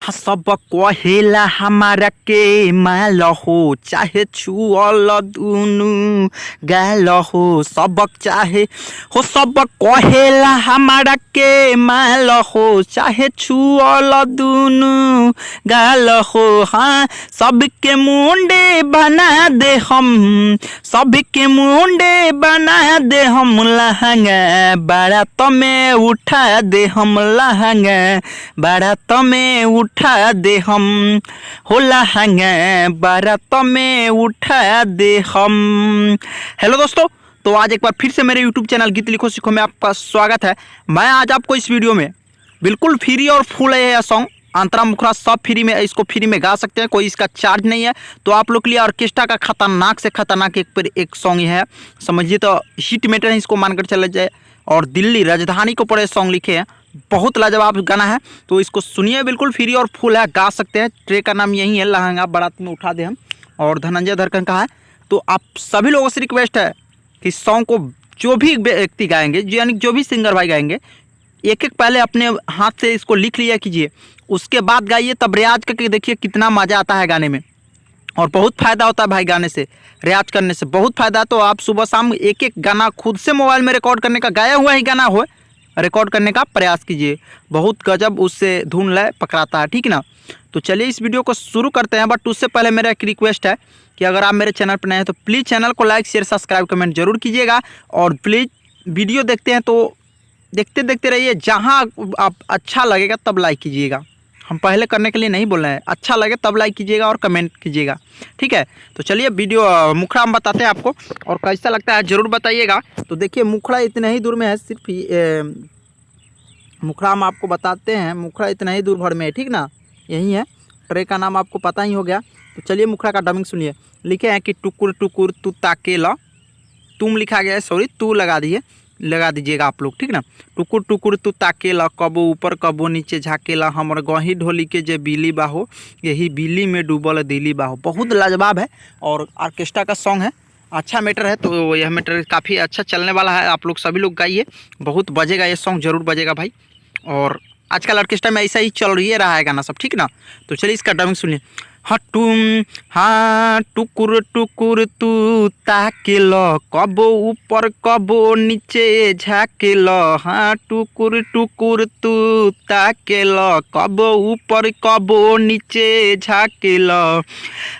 सब कहेला हमारा के माल हो चाहे छुअल दुनु गाल हो सबक चाहे हो सब कहेला हमारा के माल हो चाहे छुअल दुनु गाल हो। हाँ सबके मुंडे बना दे हम, सबके मुंडे बना दे हम लहंगा बारात में उठा दे हम लहंगा बारात में उठा दे हम हो लहंगा बारात में उठा दे हम। हेलो दोस्तों, तो आज एक बार फिर से मेरे YouTube चैनल गीत लिखो सीखो में आपका स्वागत है। मैं आज आपको इस वीडियो में बिल्कुल फ्री और फुल है यह सॉन्ग अंतरा मुखरा सब फ्री में, इसको फ्री में गा सकते हैं, कोई इसका चार्ज नहीं है। तो आप लोग के लिए ऑर्केस्ट्रा का खतरनाक से खतरनाक एक सॉन्ग ही है, समझिए तो हिट मेटर है, इसको मानकर चले जाए। और दिल्ली राजधानी को पड़े सॉन्ग लिखे हैं, बहुत लाजवाब गाना है, तो इसको सुनिए, बिल्कुल फ्री और फुल है, गा सकते हैं। ट्रैक का नाम यही है लहंगा बारात में उठा दे हम, और धनंजय धड़कन का है। तो आप सभी लोगों से रिक्वेस्ट है कि सॉन्ग को जो भी व्यक्ति गाएंगे, यानी जो भी सिंगर भाई गाएंगे, एक एक पहले अपने हाथ से इसको लिख लिया कीजिए, उसके बाद गाइए, तब रियाज करके देखिए कितना मज़ा आता है गाने में। और बहुत फ़ायदा होता है भाई गाने से, रियाज करने से बहुत फ़ायदा। तो आप सुबह शाम एक एक गाना खुद से मोबाइल में रिकॉर्ड करने का, गाया हुआ ही गाना हो रिकॉर्ड करने का प्रयास कीजिए, बहुत गजब उससे धुन लय पकड़ाता है, ठीक ना। तो चलिए इस वीडियो को शुरू करते हैं, बट उससे पहले मेरा एक रिक्वेस्ट है कि अगर आप मेरे चैनल पर नए हैं तो प्लीज़ चैनल को लाइक शेयर सब्सक्राइब कमेंट जरूर कीजिएगा। और प्लीज़ वीडियो देखते हैं तो देखते देखते रहिए, जहाँ आप अच्छा लगेगा तब लाइक कीजिएगा, हम पहले करने के लिए नहीं बोल रहे हैं, अच्छा लगे तब लाइक कीजिएगा और कमेंट कीजिएगा, ठीक है। तो चलिए वीडियो मुखड़ा हम बताते हैं आपको, और कैसा लगता है ज़रूर बताइएगा। तो देखिए मुखड़ा इतने ही दूर में है, सिर्फ मुखड़ा हम आपको बताते हैं, मुखड़ा इतना ही दूर भर में है, ठीक ना, यही है। ट्रैक का नाम आपको पता ही हो गया। तो चलिए मुखड़ा का डबिंग सुनिए। लिखे हैं कि टुकुर टुकुर तू ताकेला, तुम लिखा गया है, सॉरी तू लगा दीजिएगा आप लोग, ठीक ना। टुकुर टुकुर तू ताकेला, कबो ऊपर कबो नीचे झाकेला, हमर गही ढोली के जे बिली बाहो, यही बिली में डूबल दिली बाहो। बहुत लाजवाब है और ऑर्केस्ट्रा का सॉन्ग है, अच्छा मैटर है। तो यह मैटर काफ़ी अच्छा चलने वाला है, आप लोग सभी लोग गाइए, बहुत बजेगा ये सॉन्ग, ज़रूर बजेगा भाई। और आजकल ऑर्केस्ट्रा में ऐसा ही चल रहा है गाना सब, ठीक ना। तो चलिए इसका डबिंग सुनिए। हाँ टुकुर टुकुर तू ताकेल, कबो ऊपर कबो नीचे झाकेल, हाँ टुकुर टुकुर तू ताकेल, कबो ऊपर कबो नीचे झाकेल,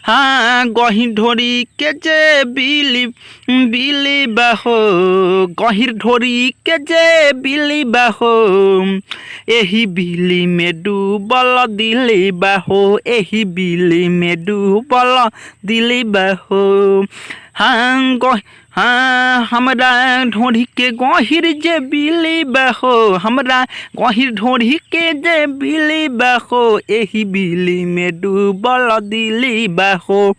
हाँ गहीर ढोरी के जे बिली बिली बाहो, गहीर ढोरी के जे बिली बाहो, एही बिली में डूबल दिली बाहो, एही बिली में डूबल दिली बाहो। हाँ हमरा ढोढ़ी के गहीर जे बिली बाहो, हमरा गहीर ढोढ़ी के जे बिली बाहो, एही बिली में डूबल दिली बाहो,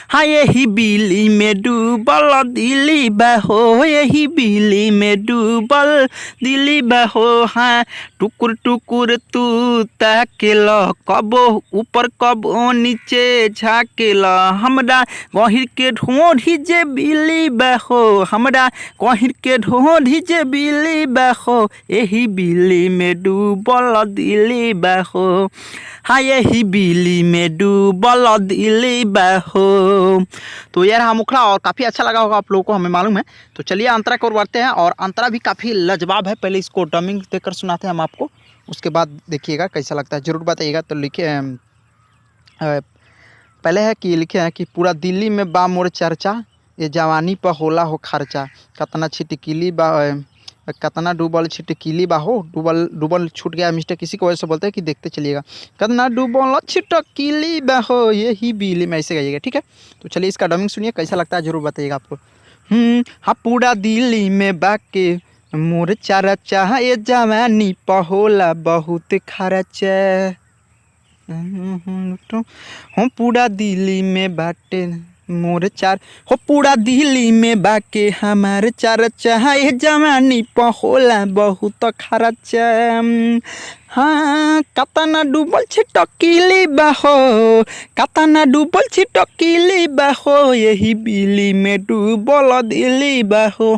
हाँ यही बिली में डूबल दिली बाहो, यही बिली में डूबल दिली बाहो। हाँ टुकुर टुकुर तू ताकेल, कबो ऊपर कबो नीचे झाकेल, हमरा गहीर के ढोढ़ी जे बिली बाहो, हमरा गहीर के ढोढ़ी जे बिली बाहो, यही बिली में डूबल दिली बाहो, हाँ यही बिली में डूबल दिली बाहो। तो यार हाँ मुखड़ा, और काफ़ी अच्छा लगा होगा आप लोगों को, हमें मालूम है। तो चलिए अंतरा की ओर बढ़ते हैं, और अंतरा भी काफ़ी लाजवाब है। पहले इसको डबिंग देकर सुनाते हैं हम आपको, उसके बाद देखिएगा कैसा लगता है, ज़रूर बताइएगा। तो लिखे पहले है कि लिखे हैं कि पूरा दिल्ली में बा मोर चर्चा, ये जवानी पर होला हो खर्चा, कतना छिटकिली बा, कतना डूबल छिटकिली बाहो, डूबल छूट गया मिस्टेक किसी को वजह से बोलते हैं कि देखते चलिएगा, कतना डूबल छिटकिली बाहो, यही बिली में, ऐसे गाइएगा, ठीक है। तो चलिए इसका डबिंग सुनिए, कैसा लगता है जरूर बताइएगा आपको। हाँ पूरा दिल्ली में बाके मोर चर्चा, ये जवानी पर होला बहुत खर्चा, हम पूरा दिल्ली में बाटे मोर चार हो, पूरा दिल्ली में बाके हमारे चर्चा, ये जवानी पर होला बहुत खर्चा, हाँ कतना डूबल छिटकिली बाहो, कतना डूबल छिटकिली बाहो, यही बिली में डूबल दिली बाहो,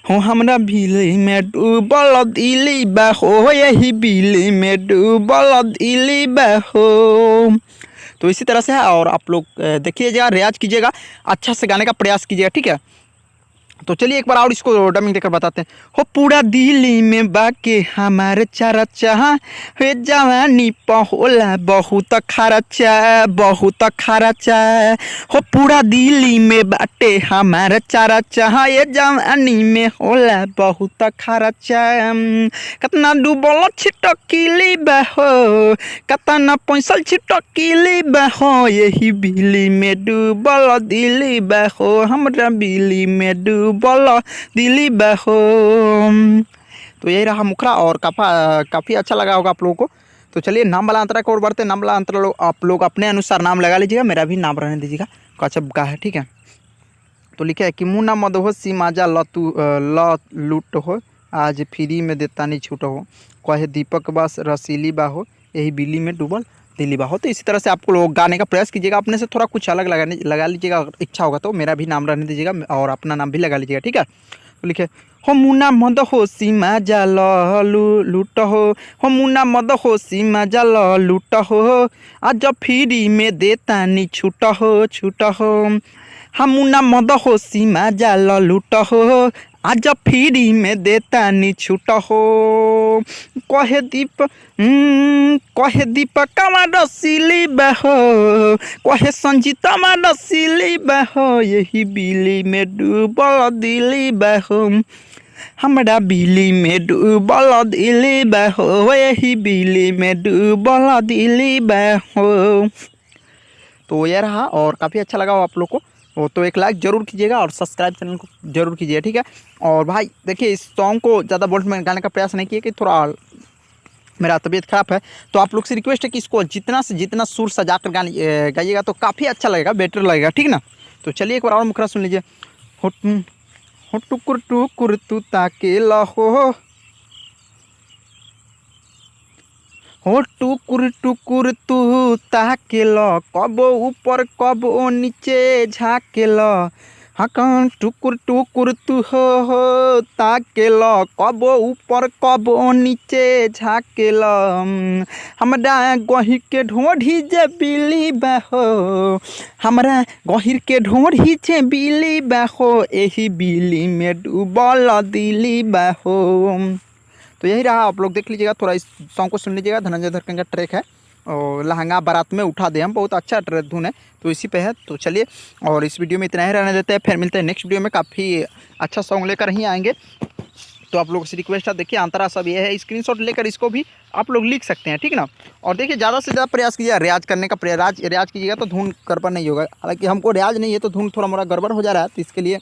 हो हमरा बिली में डूबल दिली बा हो, यही बिली में डूबल दिली बा हो। तो इसी तरह से है। और आप लोग देखिएगा, रियाज कीजिएगा, अच्छा से गाने का प्रयास कीजिएगा, ठीक है। तो चलिए एक बार और इसको डमिंग देकर बताते हैं। हो पूरा दिल्ली में बाके हमारे चर्चा, हे जवानी पहोला बहुत खर्चा, बहुत खर्चा। हो पूरा दिल्ली में बाटे हमारे चर्चा, ये जवानी में होला बहुत खर्चा। कितना डूबल छिटकिली बहो, कितना पैसा छिटकिली बहो, यही बिजली में डूबल दिल्ली बहो, हमरा बिजली में डूबल दिल्ली बहो। तो यही रहा मुखरा, और काफ़ी अच्छा लगा होगा आप लोगों को। तो चलिए नाम वाला अंतरा को और बढ़ते। नाम वाला अंतरा आप लोग अपने अनुसार नाम लगा लीजिएगा, मेरा भी नाम रहने दीजिएगा, कचब का है, ठीक है। तो लिखा है कि मुन्ना मद हो सीमाजा लतू ल लूट हो, आज फ्री में देता नहीं छूट हो, कहे दीपक बस रसीली बा हो, यही बिल्ली में डूबल दिल्ली बा हो। तो इसी तरह से आपको लोग गाने का प्रयास कीजिएगा, अपने से थोड़ा कुछ अलग लगा लीजिएगा, अगर इच्छा होगा तो मेरा भी नाम रहने दीजिएगा और अपना नाम भी लगा लीजिएगा, ठीक है। तो लिखे हो मुन्ना मद हो सीमा जाल लूट हो मुन्ना मद हो सीमा जाल लूट हो, आज फ्री में देता नहीं छूट हो। हम मुन्ना मद हो सीमा जाल लूट हो, आज फ्री में देता नहीं छूट हो, कहे दीपक कमा रसीली बहो, कहे संजीता मा रसीली बहो, यही बिल्ली में डूबल दिल्ली बहो, हमरा बिल्ली में डूबल दिल्ली बहो, यही बिल्ली में डूबल दिल्ली बहो। तो ये रहा, और काफ़ी अच्छा लगा आप लोग को। तो एक लाइक ज़रूर कीजिएगा और सब्सक्राइब चैनल को ज़रूर कीजिएगा, ठीक है। और भाई देखिए, इस सॉन्ग को ज़्यादा बोल्ट में गाने का प्रयास नहीं किया कि थोड़ा मेरा तबीयत ख़राब है। तो आप लोग से रिक्वेस्ट है कि इसको जितना से जितना सुर सजा कर गाइएगा तो काफ़ी अच्छा लगेगा, बेटर लगेगा, ठीक ना। तो चलिए एक बार और मुखरा सुन लीजिए। हो टुकुर टुकुर तू ताके लहो, हो टुकुर टुकुर तू ताकेल, कबो ऊपर कबो नीचे झाकेल, हाँ टुकुर टुकुर तू हो ताकेल, कबो ऊपर कबो नीचे झाकेल, हमरा गहिर के ढोढ़ी जे बिल्ली बहो, हमरा गहिर के ढोढ़ी जे बिल्ली बहो, यही बिल्ली में डूबल दिल्ली बहो। तो यही रहा, आप लोग देख लीजिएगा, थोड़ा इस सॉन्ग को सुन लीजिएगा। धनंजय धड़कन का ट्रैक है और लहंगा बारात में उठा दे हम, बहुत अच्छा ट्रैक धुन है, तो इसी पे है। तो चलिए, और इस वीडियो में इतना ही रहने देते हैं, फिर मिलते हैं नेक्स्ट वीडियो में, काफ़ी अच्छा सॉन्ग लेकर ही आएंगे। तो आप लोगों से रिक्वेस्ट है, देखिए अंतरा सब ये है, स्क्रीनशॉट लेकर इसको भी आप लोग लिख सकते हैं, ठीक ना। और देखिए ज़्यादा से ज़्यादा प्रयास कीजिएगा रियाज करने का, रियाज कीजिएगा तो धुन गड़बड़ नहीं होगा। हालांकि हमको रियाज नहीं है तो धुन थोड़ा मोड़ा गड़बड़ हो जा रहा है, तो इसके लिए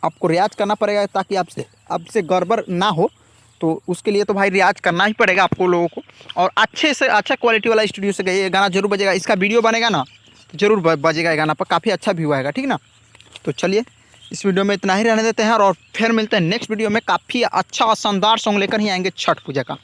आपको रियाज करना पड़ेगा ताकि आपसे गड़बड़ ना हो। तो उसके लिए तो भाई रियाज करना ही पड़ेगा आपको लोगों को, और अच्छे से अच्छा क्वालिटी वाला स्टूडियो से गाइए, गाना जरूर बजेगा। इसका वीडियो बनेगा ना तो जरूर बजेगा गाना पर, काफ़ी अच्छा व्यू आएगा, ठीक ना। तो चलिए इस वीडियो में इतना ही रहने देते हैं, और फिर मिलते हैं नेक्स्ट वीडियो में, काफ़ी अच्छा और शानदार सॉन्ग लेकर ही आएंगे छठ पूजा का।